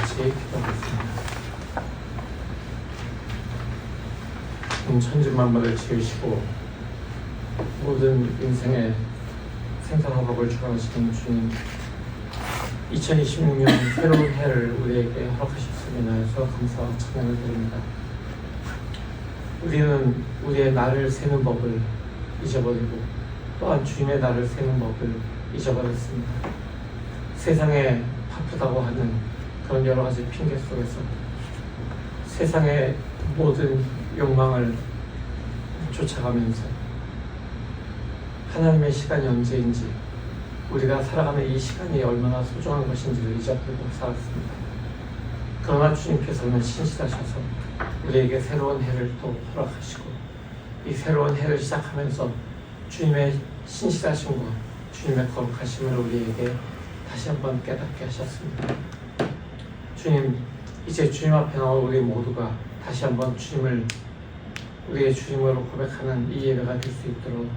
같이 기도하겠습니다. 천지만물을 지으시고 모든 인생의 생사화복을 주관하시는 주님, 2026년 새로운 해를 우리에게 허락하셨음이나 해서 감사와 찬양을 드립니다. 우리는 우리의 날을 세는 법을 잊어버리고 또한 주님의 날을 세는 법을 잊어버렸습니다. 세상에 바쁘다고 하는 그런 여러 가지 핑계 속에서 세상의 모든 욕망을 쫓아가면서 하나님의 시간이 언제인지, 우리가 살아가는 이 시간이 얼마나 소중한 것인지를 잊어버리고 살았습니다. 그러나 주님께서는 신실하셔서 우리에게 새로운 해를 또 허락하시고, 이 새로운 해를 시작하면서 주님의 신실하심과 주님의 거룩하심을 우리에게 다시 한번 깨닫게 하셨습니다. 주님, 이제 주님 앞에 나온 우리 모두가 다시 한번 주님을 우리의 주님으로 고백하는 이 예배가 될 수 있도록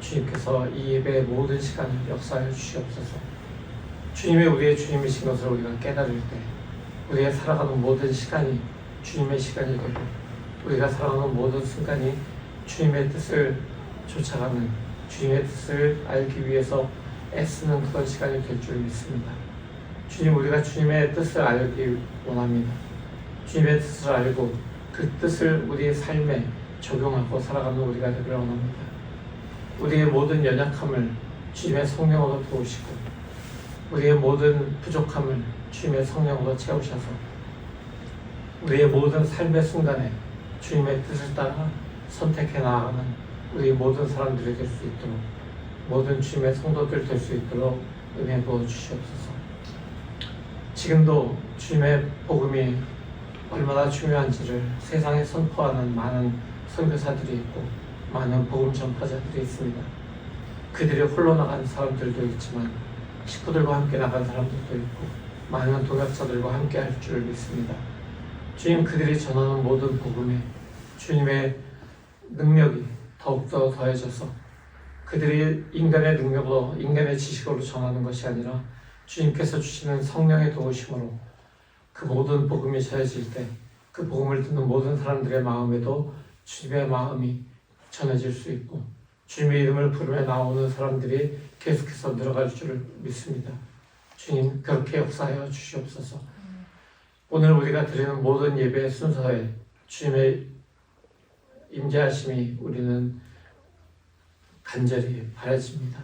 주님께서 이 예배의 모든 시간을 역사하여 주시옵소서. 주님이 우리의 주님이신 것을 우리가 깨달을 때 우리의 살아가는 모든 시간이 주님의 시간이 되고, 우리가 살아가는 모든 순간이 주님의 뜻을 쫓아가는, 주님의 뜻을 알기 위해서 애쓰는 그런 시간이 될 줄 믿습니다. 주님, 우리가 주님의 뜻을 알기 원합니다. 주님의 뜻을 알고 그 뜻을 우리의 삶에 적용하고 살아가는 우리가 되기를 원합니다. 우리의 모든 연약함을 주님의 성령으로 도우시고, 우리의 모든 부족함을 주님의 성령으로 채우셔서 우리의 모든 삶의 순간에 주님의 뜻을 따라 선택해 나아가는 우리 모든 사람들이 될 수 있도록, 모든 주님의 성도들 될 수 있도록 은혜 부어 주시옵소서. 지금도 주님의 복음이 얼마나 중요한지를 세상에 선포하는 많은 선교사들이 있고 많은 복음 전파자들이 있습니다. 그들이 홀로 나간 사람들도 있지만 식구들과 함께 나간 사람들도 있고 많은 동역자들과 함께 할 줄 믿습니다. 주님, 그들이 전하는 모든 복음에 주님의 능력이 더욱더 더해져서 그들이 인간의 능력으로, 인간의 지식으로 전하는 것이 아니라 주님께서 주시는 성령의 도우심으로 그 모든 복음이 전해질 때 그 복음을 듣는 모든 사람들의 마음에도 주님의 마음이 전해질 수 있고 주님의 이름을 부르며 나오는 사람들이 계속해서 늘어갈 줄을 믿습니다. 주님, 그렇게 역사하여 주시옵소서. 오늘 우리가 드리는 모든 예배의 순서에 주님의 임재하심이 우리는 간절히 바라집니다.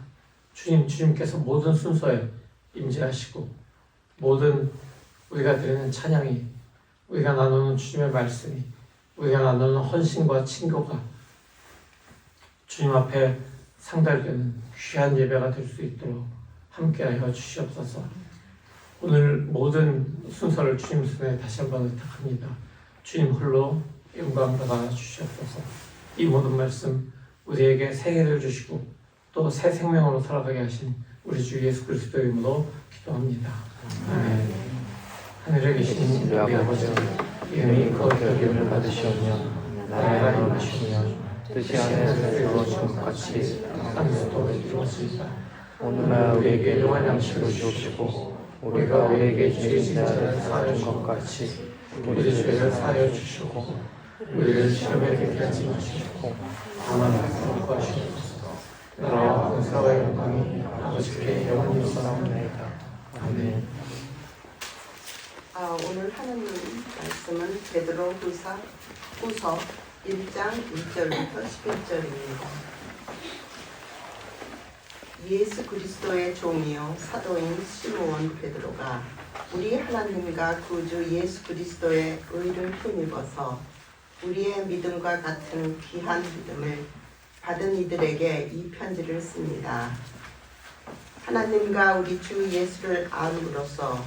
주님께서 모든 순서에 임재하시고 모든 우리가 드리는 찬양이, 우리가 나누는 주님의 말씀이, 우리가 나누는 헌신과 친교가 주님 앞에 상달되는 귀한 예배가 될 수 있도록 함께하여 주시옵소서. 오늘 모든 순서를 주님 손에 다시 한번 의탁합니다. 주님 홀로 영광 받아 주시옵소서. 이 모든 말씀 우리에게 새 해를 주시고 또 새 생명으로 살아가게 하신 우리 주 예수 그리스도의 이름으로 기도합니다. 아멘. 하늘에 계신 우리 아버지, 이름이 거룩히 여김을 받으시오며 나라가 임하시오며 뜻이 하늘에서 이루어진 것 같이 땅에서도 이루어지이다. 오늘날 우리에게 일용할 양식을 주옵시고 우리가 우리에게 죄진 자를 사하여 준 것 같이 우리 죄를 사하여 주시고 우리를 시험에 들게 하지 마시고 다만 말씀을 구하시옵소서. 나라와 권세와 영광이 아버지께 영원히 있사옵나이다. 아멘. 오늘 하는 말씀은 베드로후서 1장 1절부터 11절입니다. 예수 그리스도의 종이요 사도인 시므온 베드로가 우리 하나님과 구주 예수 그리스도의 의를 힘입어서 우리의 믿음과 같은 귀한 믿음을 받은 이들에게 이 편지를 씁니다. 하나님과 우리 주 예수를 알므로써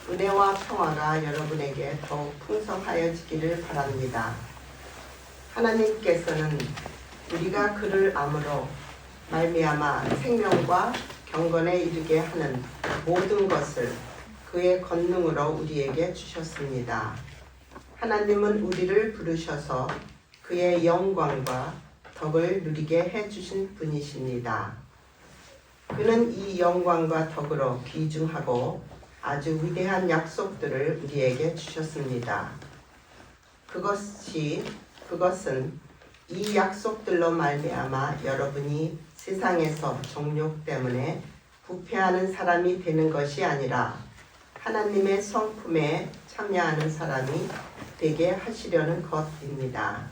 은혜와 평화가 여러분에게 더욱 풍성하여지기를 바랍니다. 하나님께서는 우리가 그를 암으로 말미암아 생명과 경건에 이르게 하는 모든 것을 그의 권능으로 우리에게 주셨습니다. 하나님은 우리를 부르셔서 그의 영광과 덕을 누리게 해주신 분이십니다. 그는 이 영광과 덕으로 귀중하고 아주 위대한 약속들을 우리에게 주셨습니다. 그것은 이 약속들로 말미암아 여러분이 세상에서 정욕 때문에 부패하는 사람이 되는 것이 아니라 하나님의 성품에 참여하는 사람이 되게 하시려는 것입니다.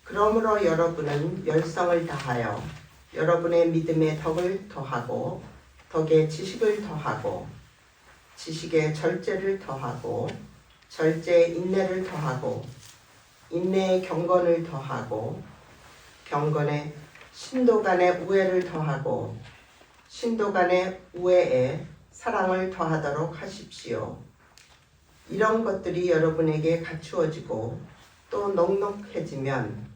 그러므로 여러분은 열성을 다하여 여러분의 믿음에 덕을 더하고 덕에 지식을 더하고 지식에 절제를 더하고 절제에 인내를 더하고 인내에 경건을 더하고 경건에 신도 간의 우애를 더하고 신도 간의 우애에 사랑을 더하도록 하십시오. 이런 것들이 여러분에게 갖추어지고 또 넉넉해지면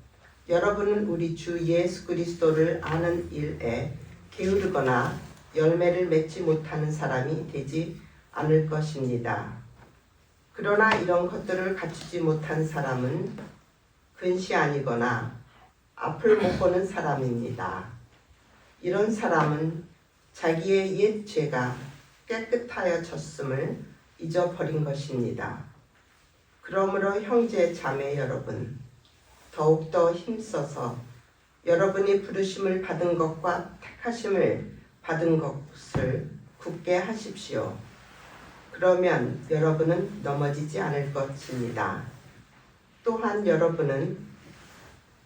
여러분은 우리 주 예수 그리스도를 아는 일에 게으르거나 열매를 맺지 못하는 사람이 되지 않을 것입니다. 그러나 이런 것들을 갖추지 못한 사람은 근시 아니거나 앞을 못 보는 사람입니다. 이런 사람은 자기의 옛 죄가 깨끗하여졌음을 잊어버린 것입니다. 그러므로 형제 자매 여러분, 더욱더 힘써서 여러분이 부르심을 받은 것과 택하심을 받은 것을 굳게 하십시오. 그러면 여러분은 넘어지지 않을 것입니다. 또한 여러분은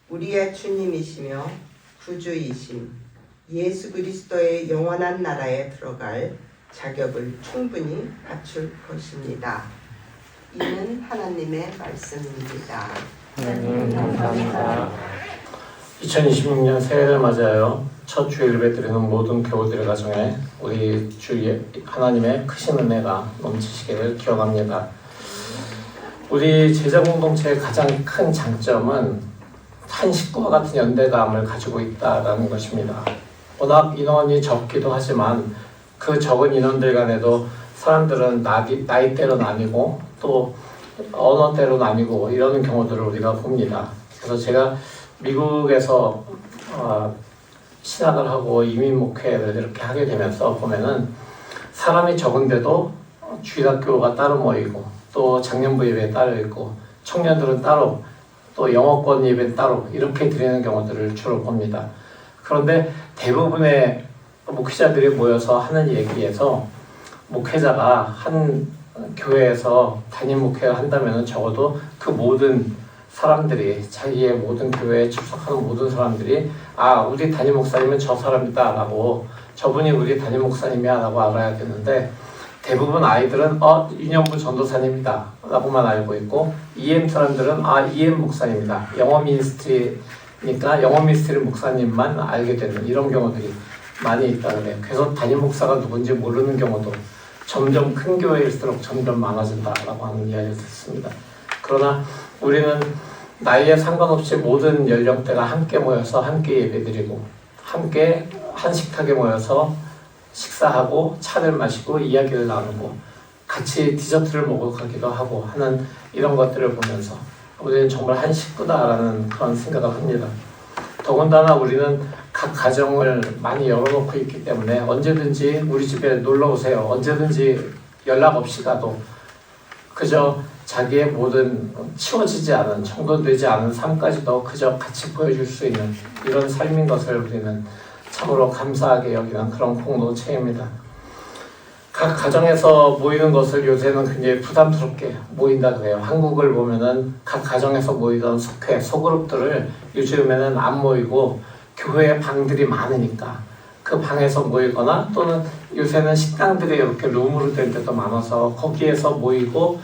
우리의 주님이시며 구주이신 예수 그리스도의 영원한 나라에 들어갈 자격을 충분히 갖출 것입니다. 이는 하나님의 말씀입니다. 감사합니다. 2026년 새해를 맞이하여 첫 주일 예배드리는 모든 교우들의 가정에 우리 주 하나님의 크신 은혜가 넘치시기를 기원합니다. 우리 제자 공동체의 가장 큰 장점은 한 식구와 같은 연대감을 가지고 있다는 것입니다. 워낙 인원이 적기도 하지만 그 적은 인원들 간에도 사람들은 나이대로 나뉘고 또 언어대로 나뉘고 이러는 경우들을 우리가 봅니다. 그래서 제가 미국에서 신학을 하고 이민 목회를 이렇게 하게 되면서 보면은 사람이 적은데도 주일학교가 따로 모이고 또 장년부 예배 따로 있고 청년들은 따로 또 영어권 예배 따로 이렇게 드리는 경우들을 주로 봅니다. 그런데 대부분의 목회자들이 모여서 하는 얘기에서 목회자가 한 교회에서 담임 목회를 한다면 적어도 그 모든 사람들이 자기의 모든 교회에 출석하는 모든 사람들이 우리 담임 목사님은 저 사람이다 라고 저분이 우리 담임 목사님이야 라고 알아야 되는데 대부분 아이들은 유년부 전도사님이다 라고만 알고 있고 EM 사람들은 EM 목사님이다 영어 미니스트리니까 영어 미니스트리 목사님만 알게 되는 이런 경우들이 많이 있다 그래요. 그래서 담임 목사가 누군지 모르는 경우도 점점 큰 교회일수록 점점 많아진다라고 하는 이야기를 듣습니다. 그러나 우리는 나이에 상관없이 모든 연령대가 함께 모여서 함께 예배드리고 함께 한 식탁에 모여서 식사하고 차를 마시고 이야기를 나누고 같이 디저트를 먹으러 가기도 하고 하는 이런 것들을 보면서 우리는 정말 한 식구다라는 그런 생각을 합니다. 더군다나 우리는 각 가정을 많이 열어놓고 있기 때문에 언제든지 우리 집에 놀러 오세요. 언제든지 연락 없이 가도 그저 자기의 모든 치워지지 않은 정돈되지 않은 삶까지도 그저 같이 보여줄 수 있는 이런 삶인 것을 우리는 참으로 감사하게 여기는 그런 공동체입니다. 각 가정에서 모이는 것을 요새는 굉장히 부담스럽게 모인다 그래요. 한국을 보면은 각 가정에서 모이던 속회, 소그룹들을 요즘에는 안 모이고 교회 방들이 많으니까 그 방에서 모이거나 또는 요새는 식당들이 이렇게 룸으로 된 데도 많아서 거기에서 모이고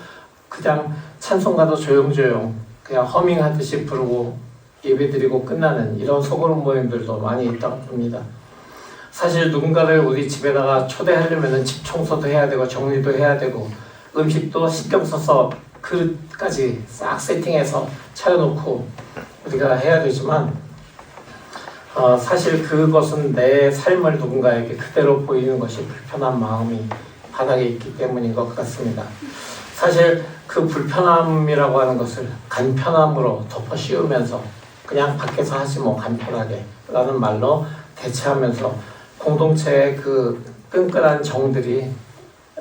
그냥 찬송가도 조용조용 그냥 허밍하듯이 부르고 예배드리고 끝나는 이런 소그룹 모임들도 많이 있다고 봅니다. 사실 누군가를 우리 집에다가 초대하려면 집 청소도 해야 되고 정리도 해야 되고 음식도 신경 써서 그릇까지 싹 세팅해서 차려놓고 우리가 해야 되지만 사실 그것은 내 삶을 누군가에게 그대로 보이는 것이 불편한 마음이 바닥에 있기 때문인 것 같습니다. 사실 그 불편함이라고 하는 것을 간편함으로 덮어 씌우면서 그냥 밖에서 하지 뭐 간편하게 라는 말로 대체하면서 공동체의 그 끈끈한 정들이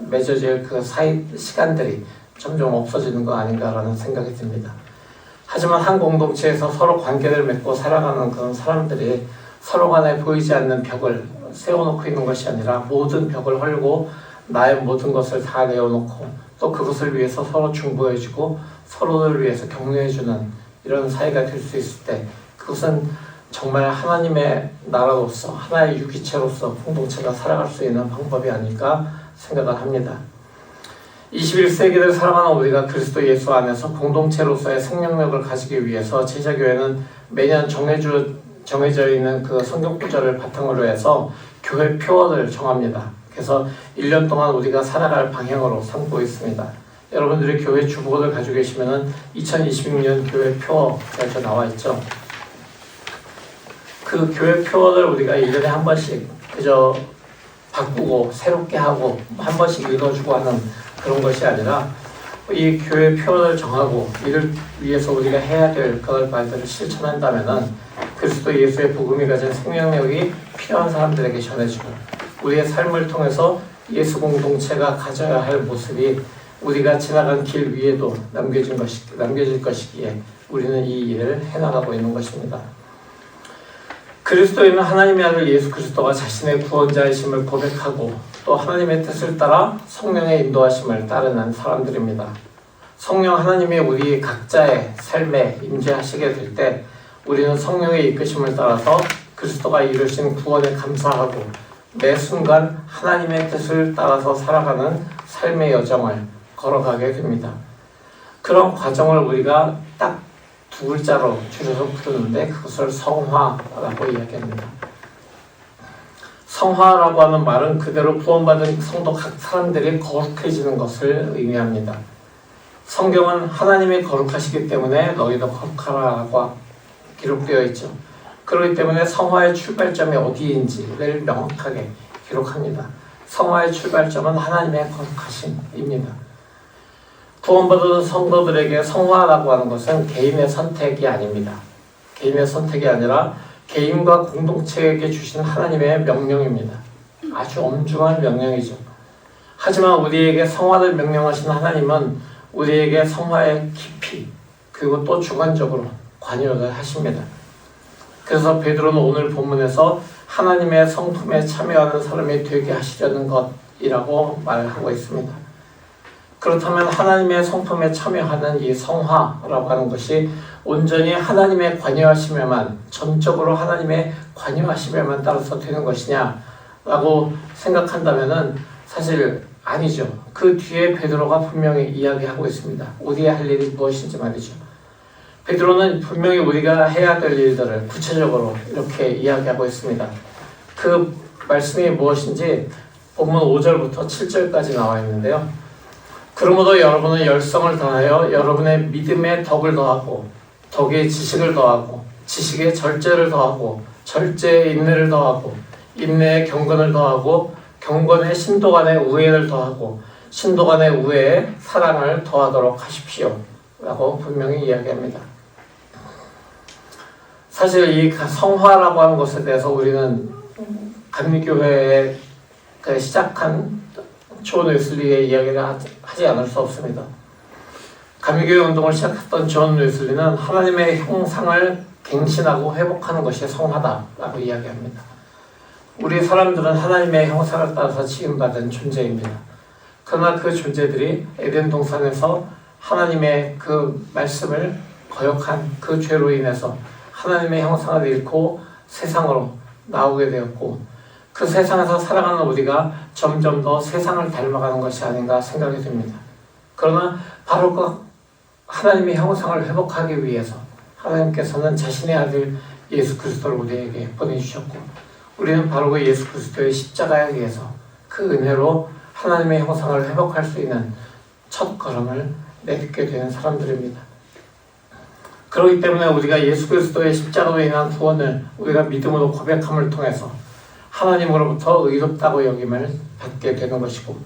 맺어질 그 사이 시간들이 점점 없어지는 거 아닌가라는 생각이 듭니다. 하지만 한 공동체에서 서로 관계를 맺고 살아가는 그런 사람들이 서로 간에 보이지 않는 벽을 세워놓고 있는 것이 아니라 모든 벽을 헐고 나의 모든 것을 다 내어놓고 또 그것을 위해서 서로 중보해주고 서로를 위해서 격려해주는 이런 사이가 될 수 있을 때 그것은 정말 하나님의 나라로서 하나의 유기체로서 공동체가 살아갈 수 있는 방법이 아닐까 생각을 합니다. 21세기를 살아가는 우리가 그리스도 예수 안에서 공동체로서의 생명력을 가지기 위해서 제자교회는 매년 정해져 있는 그 성경 구절을 바탕으로 해서 교회 표어를 정합니다. 그래서 1년 동안 우리가 살아갈 방향으로 삼고 있습니다. 여러분들이 교회 주보를 가지고 계시면은 2026년 교회 표어가 나와 있죠. 그 교회 표어를 우리가 1년에 한 번씩 그저 바꾸고 새롭게 하고 한 번씩 읽어주고 하는 그런 것이 아니라 이 교회 표어를 정하고 이를 위해서 우리가 해야 될 그걸 말들을 실천한다면은 그리스도 예수의 복음이 가진 생명력이 필요한 사람들에게 전해지고 우리의 삶을 통해서 예수 공동체가 가져야 할 모습이 우리가 지나간 길 위에도 남겨질 것이기에 우리는 이 일을 해나가고 있는 것입니다. 그리스도인은 하나님의 아들 예수 그리스도가 자신의 구원자이심을 고백하고 또 하나님의 뜻을 따라 성령의 인도하심을 따르는 사람들입니다. 성령 하나님이 우리 각자의 삶에 임재하시게 될 때 우리는 성령의 이끄심을 따라서 그리스도가 이루신 구원에 감사하고 매 순간 하나님의 뜻을 따라서 살아가는 삶의 여정을 걸어가게 됩니다. 그런 과정을 우리가 딱 두 글자로 줄여서 부르는데 그것을 성화라고 이야기합니다. 성화라고 하는 말은 그대로 구원받은 성도 각 사람들이 거룩해지는 것을 의미합니다. 성경은 하나님이 거룩하시기 때문에 너희도 거룩하라고 기록되어 있죠. 그렇기 때문에 성화의 출발점이 어디인지를 명확하게 기록합니다. 성화의 출발점은 하나님의 거룩하심입니다. 구원받은 성도들에게 성화라고 하는 것은 개인의 선택이 아닙니다. 개인의 선택이 아니라 개인과 공동체에게 주신 하나님의 명령입니다. 아주 엄중한 명령이죠. 하지만 우리에게 성화를 명령하신 하나님은 우리에게 성화의 깊이 그리고 또 주관적으로 관여를 하십니다. 그래서 베드로는 오늘 본문에서 하나님의 성품에 참여하는 사람이 되게 하시려는 것이라고 말하고 있습니다. 그렇다면 하나님의 성품에 참여하는 이 성화라고 하는 것이 온전히 하나님의 관여하심에만 전적으로 하나님의 관여하심에만 따라서 되는 것이냐라고 생각한다면은 사실 아니죠. 그 뒤에 베드로가 분명히 이야기하고 있습니다. 우리의 할 일이 무엇인지 말이죠. 베드로는 분명히 우리가 해야 될 일들을 구체적으로 이렇게 이야기하고 있습니다. 그 말씀이 무엇인지 본문 5절부터 7절까지 나와 있는데요. 그러므로 여러분은 열성을 다하여 여러분의 믿음에 덕을 더하고 덕에 지식을 더하고 지식에 절제를 더하고 절제에 인내를 더하고 인내에 경건을 더하고 경건에 신도 간의 우애를 더하고 신도 간의 우애에 사랑을 더하도록 하십시오 라고 분명히 이야기합니다. 사실 이 성화라고 하는 것에 대해서 우리는 감리교회에 시작한 존 웨슬리의 이야기를 하지 않을 수 없습니다. 감리교회 운동을 시작했던 존 웨슬리는 하나님의 형상을 갱신하고 회복하는 것이 성화다라고 이야기합니다. 우리 사람들은 하나님의 형상을 따라서 지음받은 존재입니다. 그러나 그 존재들이 에덴 동산에서 하나님의 그 말씀을 거역한 그 죄로 인해서 하나님의 형상을 잃고 세상으로 나오게 되었고 그 세상에서 살아가는 우리가 점점 더 세상을 닮아가는 것이 아닌가 생각이 듭니다. 그러나 바로 그 하나님의 형상을 회복하기 위해서 하나님께서는 자신의 아들 예수 그리스도를 우리에게 보내주셨고 우리는 바로 그 예수 그리스도의 십자가에 의해서 그 은혜로 하나님의 형상을 회복할 수 있는 첫 걸음을 내딛게 되는 사람들입니다. 그렇기 때문에 우리가 예수 그리스도의 십자가로 인한 구원을 우리가 믿음으로 고백함을 통해서 하나님으로부터 의롭다고 여김을 받게 되는 것이고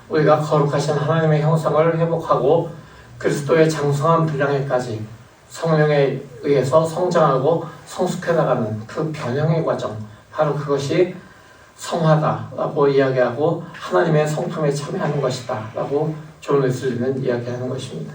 우리가 거룩하신 하나님의 형상을 회복하고 그리스도의 장성한 분량에까지 성령에 의해서 성장하고 성숙해 나가는 그 변형의 과정 바로 그것이 성화다라고 이야기하고 하나님의 성품에 참여하는 것이다라고 존 웨슬리는 이야기하는 것입니다.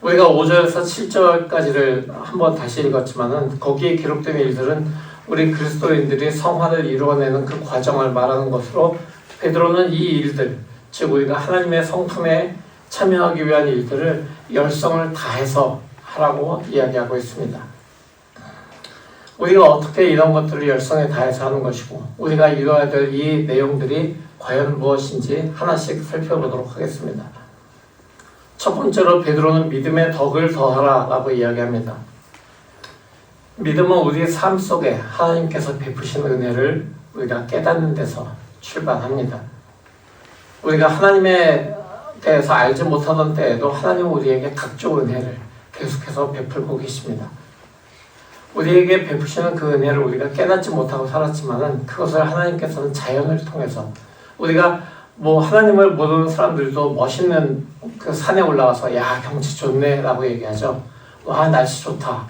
우리가 5절에서 7절까지를 한번 다시 읽었지만은 거기에 기록된 일들은 우리 그리스도인들이 성화를 이루어내는 그 과정을 말하는 것으로 베드로는 이 일들, 즉 우리가 하나님의 성품에 참여하기 위한 일들을 열성을 다해서 하라고 이야기하고 있습니다. 우리가 어떻게 이런 것들을 열성에 다해서 하는 것이고 우리가 이루어야 될 이 내용들이 과연 무엇인지 하나씩 살펴보도록 하겠습니다. 첫 번째로 베드로는 믿음의 덕을 더하라 라고 이야기합니다. 믿음은 우리의 삶 속에 하나님께서 베푸신 은혜를 우리가 깨닫는 데서 출발합니다. 우리가 하나님에 대해서 알지 못하던 때에도 하나님은 우리에게 각종 은혜를 계속해서 베풀고 계십니다. 우리에게 베푸시는 그 은혜를 우리가 깨닫지 못하고 살았지만은 그것을 하나님께서는 자연을 통해서 우리가 하나님을 모르는 사람들도 멋있는 그 산에 올라가서 야 경치 좋네 라고 얘기하죠. 와 날씨 좋다.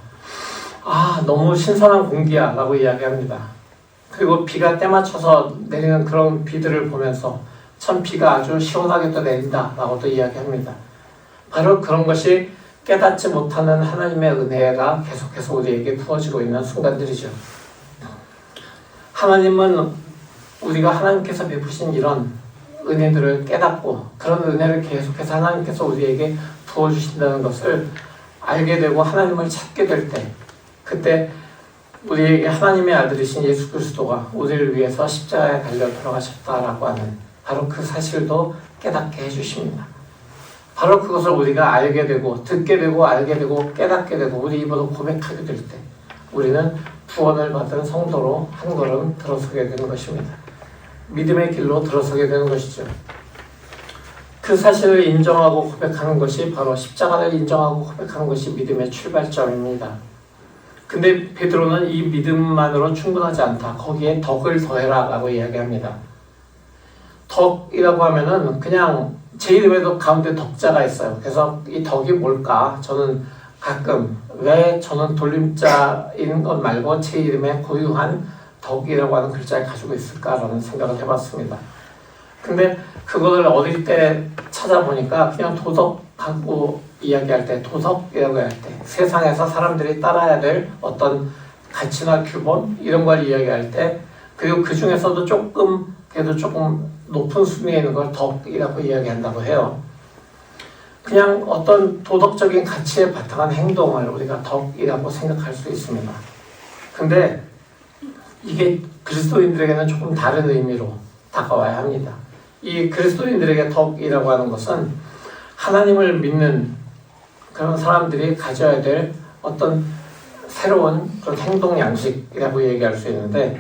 아 너무 신선한 공기야 라고 이야기합니다. 그리고 비가 때 맞춰서 내리는 그런 비들을 보면서 참 비가 아주 시원하게 또 내린다 라고 또 이야기합니다. 바로 그런 것이 깨닫지 못하는 하나님의 은혜가 계속해서 우리에게 부어지고 있는 순간들이죠. 하나님은 우리가 하나님께서 베푸신 이런 은혜들을 깨닫고 그런 은혜를 계속해서 하나님께서 우리에게 부어주신다는 것을 알게 되고 하나님을 찾게 될 때 그때 우리에게 하나님의 아들이신 예수 그리스도가 우리를 위해서 십자가에 달려 돌아가셨다라고 하는 바로 그 사실도 깨닫게 해주십니다. 바로 그것을 우리가 알게 되고 듣게 되고 알게 되고 깨닫게 되고 우리 입으로 고백하게 될 때 우리는 구원을 받은 성도로 한 걸음 들어서게 되는 것입니다. 믿음의 길로 들어서게 되는 것이죠. 그 사실을 인정하고 고백하는 것이 바로 십자가를 인정하고 고백하는 것이 믿음의 출발점입니다. 근데 베드로는 이 믿음만으로 충분하지 않다. 거기에 덕을 더해라 라고 이야기합니다. 덕이라고 하면은 그냥 제 이름에도 가운데 덕자가 있어요. 그래서 이 덕이 뭘까? 저는 가끔 왜 저는 돌림자인 것 말고 제 이름에 고유한 덕이라고 하는 글자를 가지고 있을까라는 생각을 해봤습니다. 근데 그거를 어릴 때 찾아보니까 그냥 도덕하고 이야기할 때 도덕이라고 할 때 세상에서 사람들이 따라야 될 어떤 가치나 규범 이런 걸 이야기할 때 그리고 그 중에서도 그래도 조금 높은 순위에 있는 걸 덕이라고 이야기한다고 해요. 그냥 어떤 도덕적인 가치에 바탕한 행동을 우리가 덕이라고 생각할 수 있습니다. 근데 이게 그리스도인들에게는 조금 다른 의미로 다가와야 합니다. 이 그리스도인들에게 덕이라고 하는 것은 하나님을 믿는 그런 사람들이 가져야 될 어떤 새로운 그런 행동 양식이라고 얘기할 수 있는데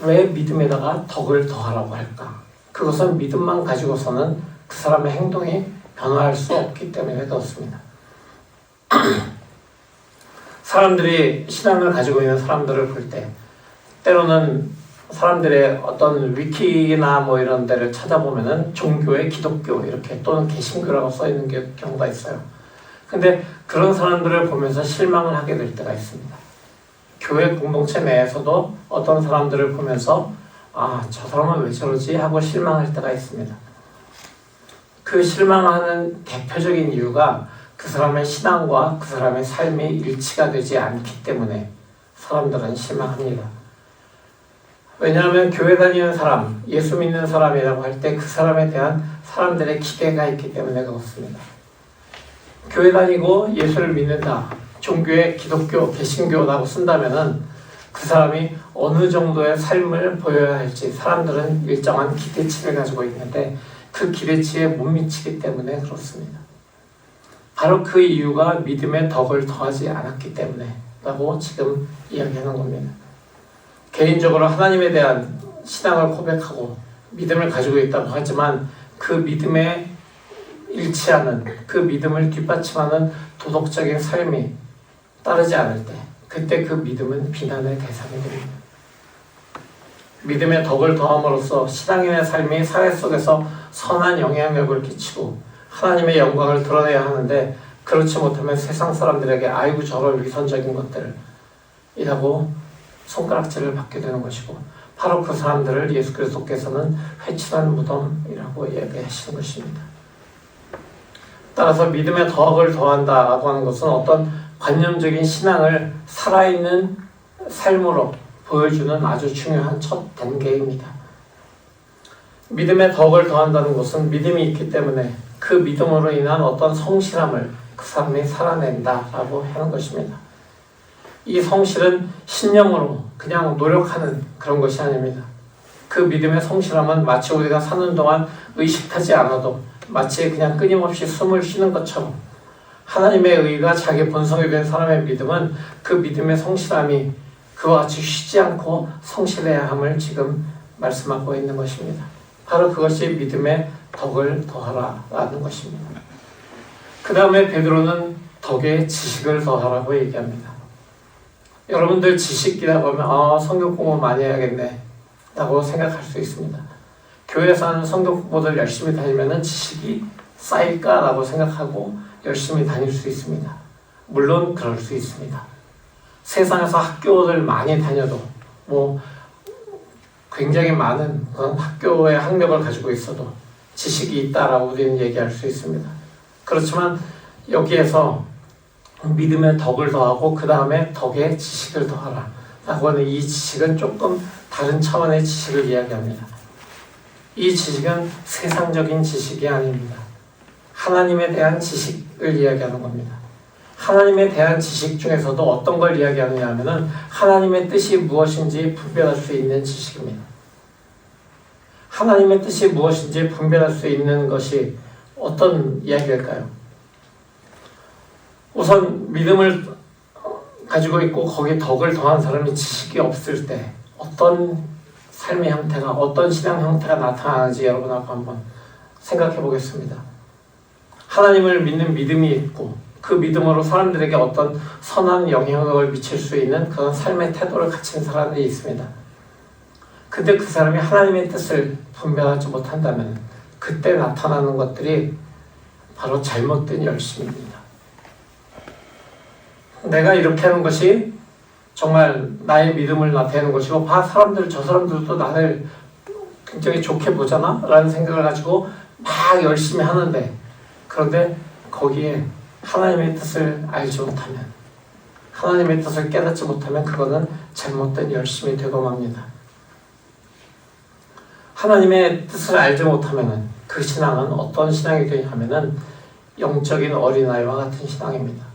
왜 믿음에다가 덕을 더하라고 할까? 그것은 믿음만 가지고서는 그 사람의 행동이 변화할 수 없기 때문에 그렇습니다. 사람들이 신앙을 가지고 있는 사람들을 볼 때 때로는 사람들의 어떤 위키나 이런 데를 찾아보면은 종교의 기독교 이렇게 또는 개신교라고 써 있는 경우가 있어요. 근데 그런 사람들을 보면서 실망을 하게 될 때가 있습니다. 교회 공동체 내에서도 어떤 사람들을 보면서 저 사람은 왜 저러지 하고 실망할 때가 있습니다. 그 실망하는 대표적인 이유가 그 사람의 신앙과 그 사람의 삶이 일치가 되지 않기 때문에 사람들은 실망합니다. 왜냐하면 교회 다니는 사람, 예수 믿는 사람이라고 할 때 그 사람에 대한 사람들의 기대가 있기 때문에 그렇습니다. 교회 다니고 예수를 믿는다. 종교의 기독교, 개신교라고 쓴다면은 그 사람이 어느 정도의 삶을 보여야 할지 사람들은 일정한 기대치를 가지고 있는데 그 기대치에 못 미치기 때문에 그렇습니다. 바로 그 이유가 믿음의 덕을 더하지 않았기 때문에 라고 지금 이야기하는 겁니다. 개인적으로 하나님에 대한 신앙을 고백하고 믿음을 가지고 있다고 하지만 그 믿음에 일치하는 그 믿음을 뒷받침하는 도덕적인 삶이 따르지 않을 때 그때 그 믿음은 비난의 대상이 됩니다. 믿음의 덕을 더함으로써 신앙인의 삶이 사회 속에서 선한 영향력을 끼치고 하나님의 영광을 드러내야 하는데 그렇지 못하면 세상 사람들에게 아이고 저런 위선적인 것들이라고 손가락질을 받게 되는 것이고, 바로 그 사람들을 예수 그리스도께서는 회칠한 무덤이라고 예배하시는 것입니다. 따라서 믿음의 덕을 더한다라고 하는 것은 어떤 관념적인 신앙을 살아있는 삶으로 보여주는 아주 중요한 첫 단계입니다. 믿음의 덕을 더한다는 것은 믿음이 있기 때문에 그 믿음으로 인한 어떤 성실함을 그 사람이 살아낸다라고 하는 것입니다. 이 성실은 신념으로 그냥 노력하는 그런 것이 아닙니다. 그 믿음의 성실함은 마치 우리가 사는 동안 의식하지 않아도 마치 그냥 끊임없이 숨을 쉬는 것처럼, 하나님의 의가 자기 본성이 된 사람의 믿음은 그 믿음의 성실함이 그와 같이 쉬지 않고 성실해야 함을 지금 말씀하고 있는 것입니다. 바로 그것이 믿음의 덕을 더하라라는 것입니다. 그 다음에 베드로는 덕의 지식을 더하라고 얘기합니다. 여러분들 지식이라고 하면 성경 공부 많이 해야겠네 라고 생각할 수 있습니다. 교회에서 하는 성경 공부를 열심히 다니면 지식이 쌓일까 라고 생각하고 열심히 다닐 수 있습니다. 물론 그럴 수 있습니다. 세상에서 학교를 많이 다녀도 굉장히 많은 그런 학교의 학력을 가지고 있어도 지식이 있다라고 우리는 얘기할 수 있습니다. 그렇지만 여기에서 믿음의 덕을 더하고 그 다음에 덕의 지식을 더하라 라고 하는 이 지식은 조금 다른 차원의 지식을 이야기합니다. 이 지식은 세상적인 지식이 아닙니다. 하나님에 대한 지식을 이야기하는 겁니다. 하나님에 대한 지식 중에서도 어떤 걸 이야기하느냐 하면은 하나님의 뜻이 무엇인지 분별할 수 있는 지식입니다. 하나님의 뜻이 무엇인지 분별할 수 있는 것이 어떤 이야기일까요? 우선 믿음을 가지고 있고 거기에 덕을 더한 사람이 지식이 없을 때 어떤 삶의 형태가, 어떤 신앙 형태가 나타나는지 여러분하고 한번 생각해 보겠습니다. 하나님을 믿는 믿음이 있고 그 믿음으로 사람들에게 어떤 선한 영향력을 미칠 수 있는 그런 삶의 태도를 갖춘 사람이 있습니다. 근데 그 사람이 하나님의 뜻을 분별하지 못한다면 그때 나타나는 것들이 바로 잘못된 열심입니다. 내가 이렇게 하는 것이 정말 나의 믿음을 나타내는 것이고, 저 사람들도 나를 굉장히 좋게 보잖아? 라는 생각을 가지고 막 열심히 하는데, 그런데 거기에 하나님의 뜻을 알지 못하면, 하나님의 뜻을 깨닫지 못하면 그거는 잘못된 열심이 되고 맙니다. 하나님의 뜻을 알지 못하면 그 신앙은 어떤 신앙이 되냐면은 영적인 어린아이와 같은 신앙입니다.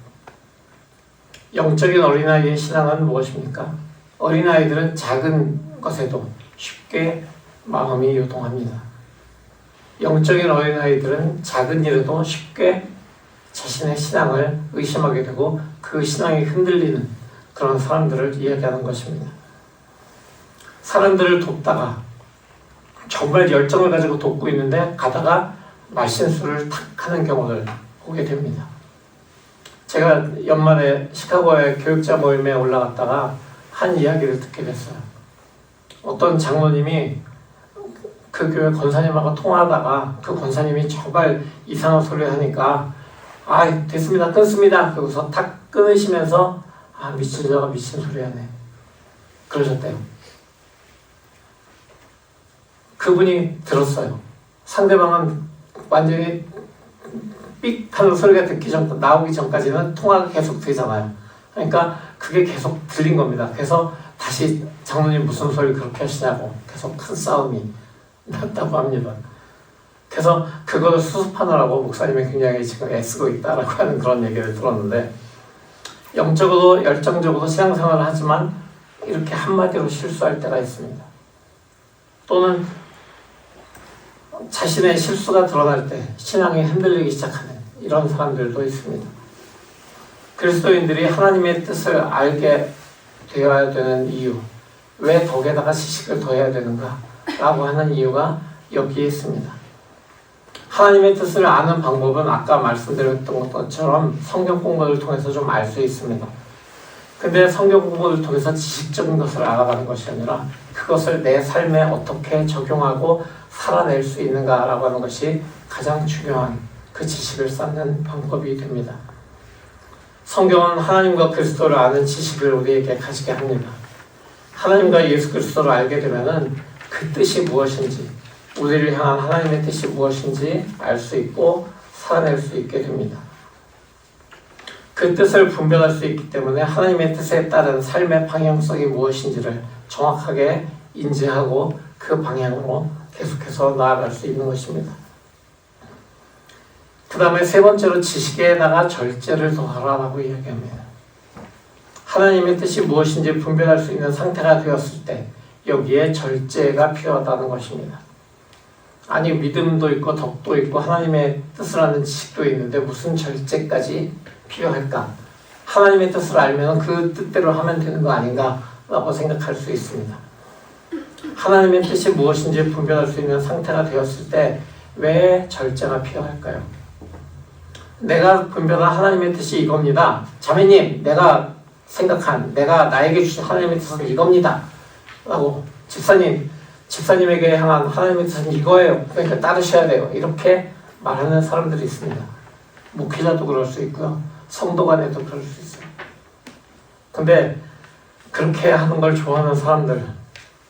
영적인 어린아이의 신앙은 무엇입니까? 어린아이들은 작은 것에도 쉽게 마음이 요동합니다. 영적인 어린아이들은 작은 일에도 쉽게 자신의 신앙을 의심하게 되고 그 신앙이 흔들리는 그런 사람들을 이야기하는 것입니다. 사람들을 돕다가 정말 열정을 가지고 돕고 있는데 가다가 말실수를 탁 하는 경우를 보게 됩니다. 제가 연말에 시카고의 교육자 모임에 올라갔다가 한 이야기를 듣게 됐어요. 어떤 장로님이 그 교회 권사님하고 통화하다가 그 권사님이 정말 이상한 소리를 하니까 됐습니다, 끊습니다. 그러고서 탁 끊으시면서 미친 자가 미친 소리 하네 그러셨대요. 그분이 들었어요. 상대방은 완전히 삑 하는 소리가 나오기 전까지는 통화가 계속 되잖아요. 그러니까 그게 계속 들린 겁니다. 그래서 다시 장로님 무슨 소리 그렇게 하시냐고 계속 큰 싸움이 났다고 합니다. 그래서 그거를 수습하느라고 목사님이 굉장히 지금 애쓰고 있다라고 하는 그런 얘기를 들었는데, 영적으로 열정적으로 신앙생활을 하지만 이렇게 한마디로 실수할 때가 있습니다. 또는 자신의 실수가 드러날 때 신앙이 흔들리기 시작하는 이런 사람들도 있습니다. 그리스도인들이 하나님의 뜻을 알게 되어야 되는 이유, 왜 덕에다가 지식을 더해야 되는가 라고 하는 이유가 여기에 있습니다. 하나님의 뜻을 아는 방법은 아까 말씀드렸던 것처럼 성경 공부를 통해서 좀 알 수 있습니다. 근데 성경 공부를 통해서 지식적인 것을 알아가는 것이 아니라 그것을 내 삶에 어떻게 적용하고 살아낼 수 있는가라고 하는 것이 가장 중요한 그 지식을 쌓는 방법이 됩니다. 성경은 하나님과 그리스도를 아는 지식을 우리에게 가지게 합니다. 하나님과 예수 그리스도를 알게 되면은 그 뜻이 무엇인지, 우리를 향한 하나님의 뜻이 무엇인지 알 수 있고 살아낼 수 있게 됩니다. 그 뜻을 분별할 수 있기 때문에 하나님의 뜻에 따른 삶의 방향성이 무엇인지를 정확하게 인지하고 그 방향으로 계속해서 나아갈 수 있는 것입니다. 그 다음에 세 번째로 지식에다가 절제를 더하라고 이야기합니다. 하나님의 뜻이 무엇인지 분별할 수 있는 상태가 되었을 때 여기에 절제가 필요하다는 것입니다. 아니, 믿음도 있고 덕도 있고 하나님의 뜻을 아는 지식도 있는데 무슨 절제까지 필요할까? 하나님의 뜻을 알면 그 뜻대로 하면 되는 거 아닌가? 라고 생각할 수 있습니다. 하나님의 뜻이 무엇인지 분별할 수 있는 상태가 되었을 때 왜 절제가 필요할까요? 내가 분별한 하나님의 뜻이 이겁니다. 자매님, 내가 생각한, 내가 나에게 주신 하나님의 뜻은 이겁니다. 라고 집사님에게 향한 하나님의 뜻은 이거예요. 그러니까 따르셔야 돼요. 이렇게 말하는 사람들이 있습니다. 목회자도 그럴 수 있고요. 성도 간에도 그럴 수 있어요. 근데 그렇게 하는 걸 좋아하는 사람들,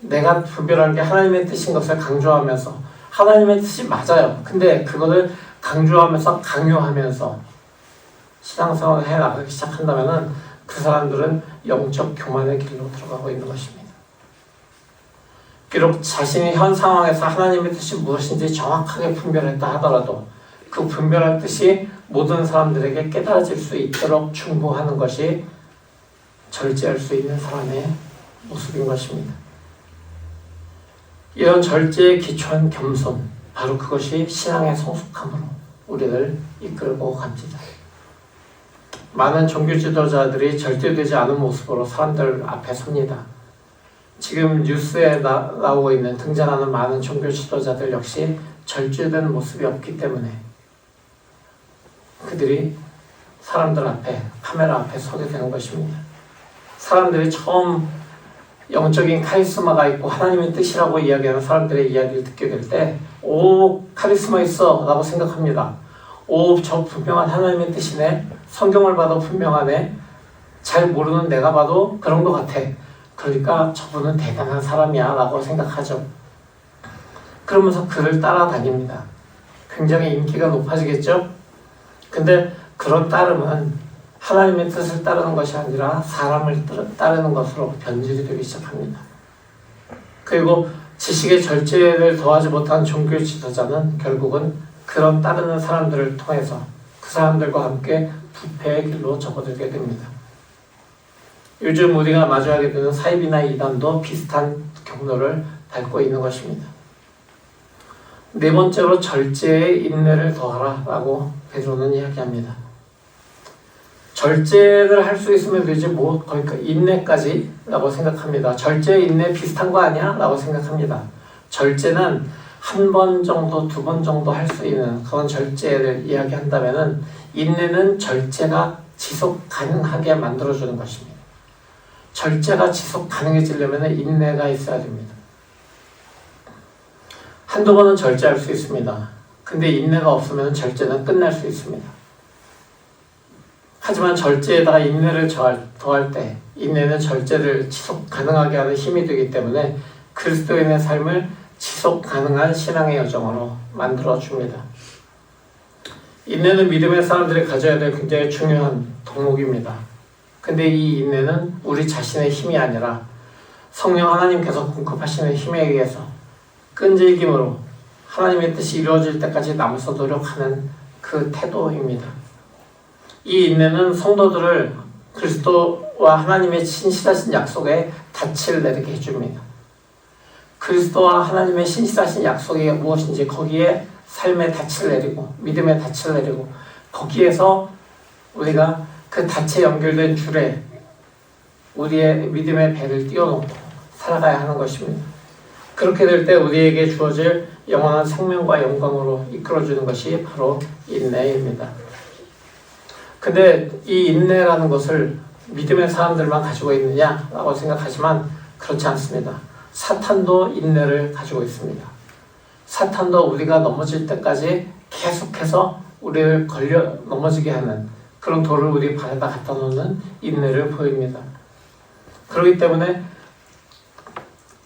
내가 분별한 게 하나님의 뜻인 것을 강조하면서 하나님의 뜻이 맞아요. 근데 그거를 강조하면서 강요하면서 신앙생활을 해나가기 시작한다면 그 사람들은 영적 교만의 길로 들어가고 있는 것입니다. 비록 자신이 현 상황에서 하나님의 뜻이 무엇인지 정확하게 분별했다 하더라도 그 분별한 뜻이 모든 사람들에게 깨달아질 수 있도록 충고하는 것이 절제할 수 있는 사람의 모습인 것입니다. 이런 절제에 기초한 겸손, 바로 그것이 신앙의 성숙함으로 우리를 이끌고 갑니다. 많은 종교 지도자들이 절제되지 않은 모습으로 사람들 앞에 섭니다. 지금 뉴스에 나오고 있는 등장하는 많은 종교 지도자들 역시 절제된 모습이 없기 때문에 그들이 사람들 앞에, 카메라 앞에 서게 되는 것입니다. 사람들이 처음 영적인 카리스마가 있고 하나님의 뜻이라고 이야기하는 사람들의 이야기를 듣게 될 때, 오, 카리스마 있어 라고 생각합니다. 오, 저 분명한 하나님의 뜻이네. 성경을 봐도 분명하네. 잘 모르는 내가 봐도 그런 것 같아. 그러니까 저분은 대단한 사람이야 라고 생각하죠. 그러면서 그를 따라다닙니다. 굉장히 인기가 높아지겠죠? 근데 그런 따름은 하나님의 뜻을 따르는 것이 아니라 사람을 따르는 것으로 변질이 되기 시작합니다. 그리고 지식의 절제를 더하지 못한 종교 지도자는 결국은 그런 따르는 사람들을 통해서 그 사람들과 함께 부패의 길로 접어들게 됩니다. 요즘 우리가 마주하게 되는 사입이나 이단도 비슷한 경로를 밟고 있는 것입니다. 네 번째로 절제에 인내를 더하라 라고 베드로는 이야기합니다. 절제를 할 수 있으면 되지 뭐 거기까지 인내까지 라고 생각합니다. 절제, 인내 비슷한 거 아니야? 라고 생각합니다. 절제는 한 번 정도, 두 번 정도 할 수 있는 그런 절제를 이야기한다면 인내는 절제가 지속 가능하게 만들어주는 것입니다. 절제가 지속 가능해지려면 인내가 있어야 됩니다. 한두 번은 절제할 수 있습니다. 근데 인내가 없으면 절제는 끝날 수 있습니다. 하지만 절제에다가 인내를 더할 때 인내는 절제를 지속 가능하게 하는 힘이 되기 때문에 그리스도인의 삶을 지속 가능한 신앙의 여정으로 만들어줍니다. 인내는 믿음의 사람들이 가져야 될 굉장히 중요한 덕목입니다. 근데 이 인내는 우리 자신의 힘이 아니라 성령 하나님께서 공급하시는 힘에 의해서 끈질김으로 하나님의 뜻이 이루어질 때까지 남아서 노력하는 그 태도입니다. 이 인내는 성도들을 그리스도와 하나님의 신실하신 약속에 닻을 내리게 해줍니다. 그리스도와 하나님의 신실하신 약속이 무엇인지 거기에 삶의 닻을 내리고 믿음의 닻을 내리고 거기에서 우리가 그 닻에 연결된 줄에 우리의 믿음의 배를 띄워놓고 살아가야 하는 것입니다. 그렇게 될 때 우리에게 주어질 영원한 생명과 영광으로 이끌어주는 것이 바로 인내입니다. 근데 이 인내라는 것을 믿음의 사람들만 가지고 있느냐라고 생각하지만 그렇지 않습니다. 사탄도 인내를 가지고 있습니다. 사탄도 우리가 넘어질 때까지 계속해서 우리를 넘어지게 하는 그런 돌을 우리 발에다 갖다 놓는 인내를 보입니다. 그렇기 때문에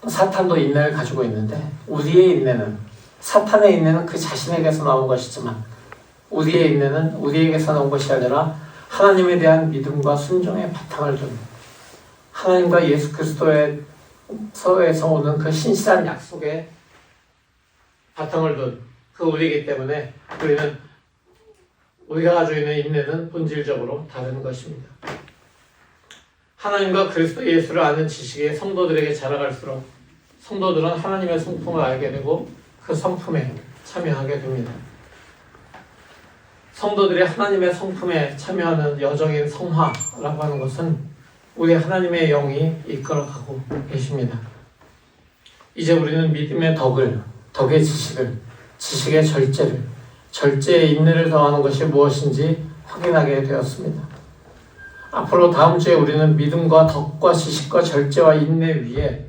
사탄도 인내를 가지고 있는데 우리의 인내는 사탄의 인내는 그 자신에게서 나온 것이지만 우리의 인내는 우리에게서 나온 것이 아니라 하나님에 대한 믿음과 순종의 바탕을 둔 하나님과 예수 그리스도에서 오는 그 신실한 약속의 바탕을 둔 그 우리이기 때문에 우리가 가지고 있는 인내는 본질적으로 다른 것입니다. 하나님과 그리스도 예수를 아는 지식이 성도들에게 자라갈수록 성도들은 하나님의 성품을 알게 되고 그 성품에 참여하게 됩니다. 성도들이 하나님의 성품에 참여하는 여정인 성화라고 하는 것은 우리 하나님의 영이 이끌어가고 계십니다. 이제 우리는 믿음의 덕의 지식을, 지식의 절제의 인내를 더하는 것이 무엇인지 확인하게 되었습니다. 앞으로 다음 주에 우리는 믿음과 덕과 지식과 절제와 인내 위에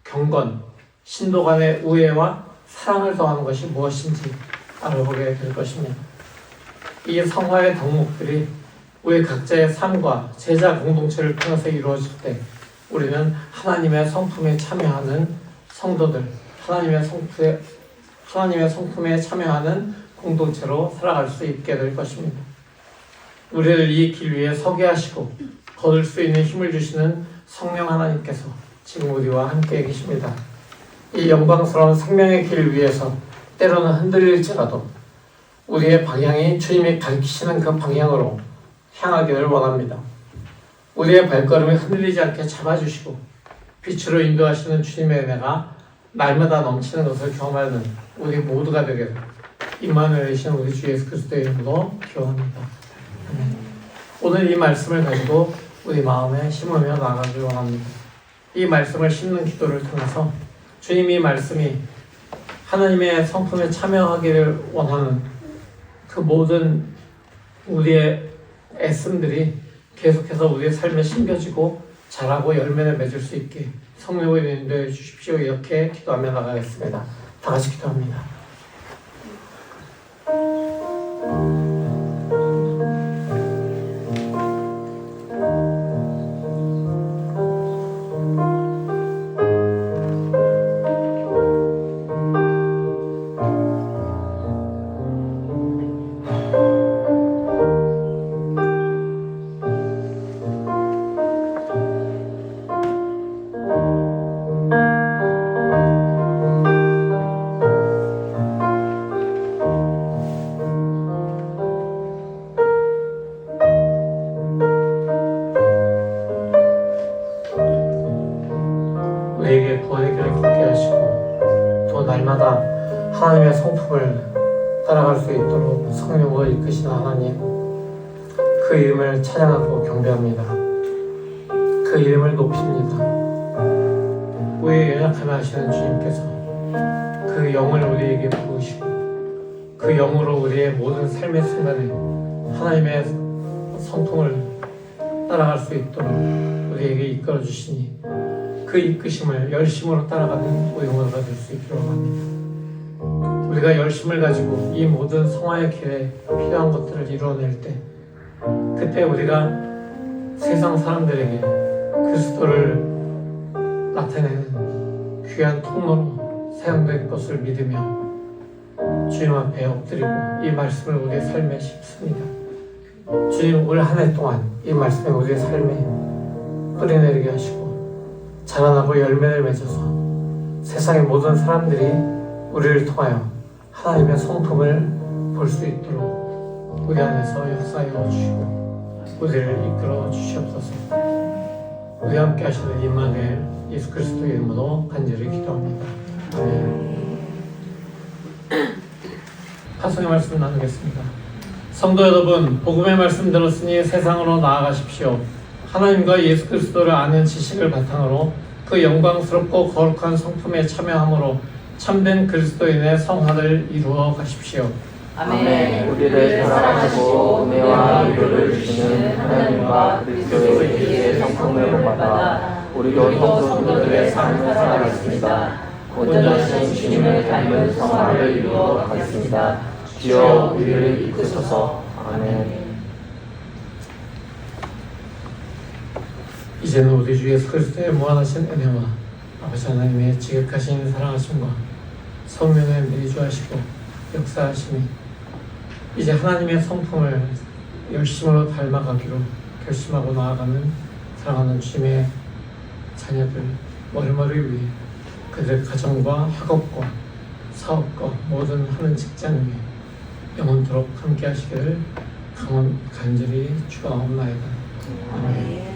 경건, 신도 간의 우애와 사랑을 더하는 것이 무엇인지 알아보게 될 것입니다. 이 성화의 덕목들이 우리 각자의 삶과 제자 공동체를 통해서 이루어질 때 우리는 하나님의 성품에 참여하는 성도들, 하나님의 성품에 참여하는 공동체로 살아갈 수 있게 될 것입니다. 우리를 이 길 위에 서게 하시고 거둘 수 있는 힘을 주시는 성령 하나님께서 지금 우리와 함께 계십니다. 이 영광스러운 생명의 길 위에서 때로는 흔들릴지라도 우리의 방향이 주님이 가르치시는 그 방향으로 향하기를 원합니다. 우리의 발걸음이 흔들리지 않게 잡아주시고 빛으로 인도하시는 주님의 은혜가 날마다 넘치는 것을 경험하는 우리 모두가 되게 임마누엘이신 우리 주 예수 그리스도의 이름으로 기원합니다. 아멘. 오늘 이 말씀을 가지고 우리 마음에 심으며 나아가길 원합니다. 이 말씀을 심는 기도를 통해서 주님이 말씀이 하나님의 성품에 참여하기를 원하는 그 모든 우리의 애씀들이 계속해서 우리의 삶에 심겨지고 자라고 열매를 맺을 수 있게 성령을 인도해 주십시오. 이렇게 기도하며 나가겠습니다. 다 같이 기도합니다. 우리에게 구원의 길을 걷게 하시고 또 날마다 하나님의 성품을 따라갈 수 있도록 성령으로 이끄시는 하나님, 그 이름을 찬양하고 경배합니다. 그 이름을 높입니다. 우리의 연약함을 아시는 주님께서 그 영을 우리에게 부으시고 그 영으로 우리의 모든 삶의 순간에 하나님의 성품을 따라갈 수 있도록 우리에게 이끌어 주시니 그 이끄심을 열심으로 따라가는 우리 모두가 될 수 있기를 원합니다. 우리가 열심을 가지고 이 모든 성화의 길에 필요한 것들을 이루어낼 때 그때 우리가 세상 사람들에게 그리스도를 나타내는 귀한 통로로 사용될 것을 믿으며 주님 앞에 엎드리고 이 말씀을 우리의 삶에 씹습니다. 주님, 올 한 해 동안 이 말씀을 우리의 삶에 뿌리내리게 하시고 자라나고 열매를 맺어서 세상의 모든 사람들이 우리를 통하여 하나님의 성품을 볼 수 있도록 우리 안에서 역사하여 주시고 우리를 이끌어 주시옵소서. 우리 함께 하시는 임마누엘 예수 그리스도의 이름으로 간절히 기도합니다. 아멘. 파송의 말씀 나누겠습니다. 성도 여러분, 복음의 말씀 들었으니 세상으로 나아가십시오. 하나님과 예수 그리스도를 아는 지식을 바탕으로 그 영광스럽고 거룩한 성품에 참여함으로 참된 그리스도인의 성화를 이루어 가십시오. 아멘. 우리를 사랑하시고 은혜와 위로를 주시는 하나님과 그리스도의 예수의 성품을 본받아 우리도 성도들의 삶을 살아가겠습니다. 온전하신 주님을 닮은 성화를 이루어 가겠습니다. 주여 우리를 이끄소서. 아멘. 이제는 우리 주 예수 그리스도의 무한하신 은혜와 아버지 하나님의 지극하신 사랑하심과 성령의 내주하시고 역사하심이 이제 하나님의 성품을 열심으로 닮아가기로 결심하고 나아가는 사랑하는 주님의 자녀들 머리머리를 위해 그들의 가정과 학업과 사업과 모든 하는 직장 위에 영원토록 함께 하시기를 간절히 축원하옵나이다. 아멘.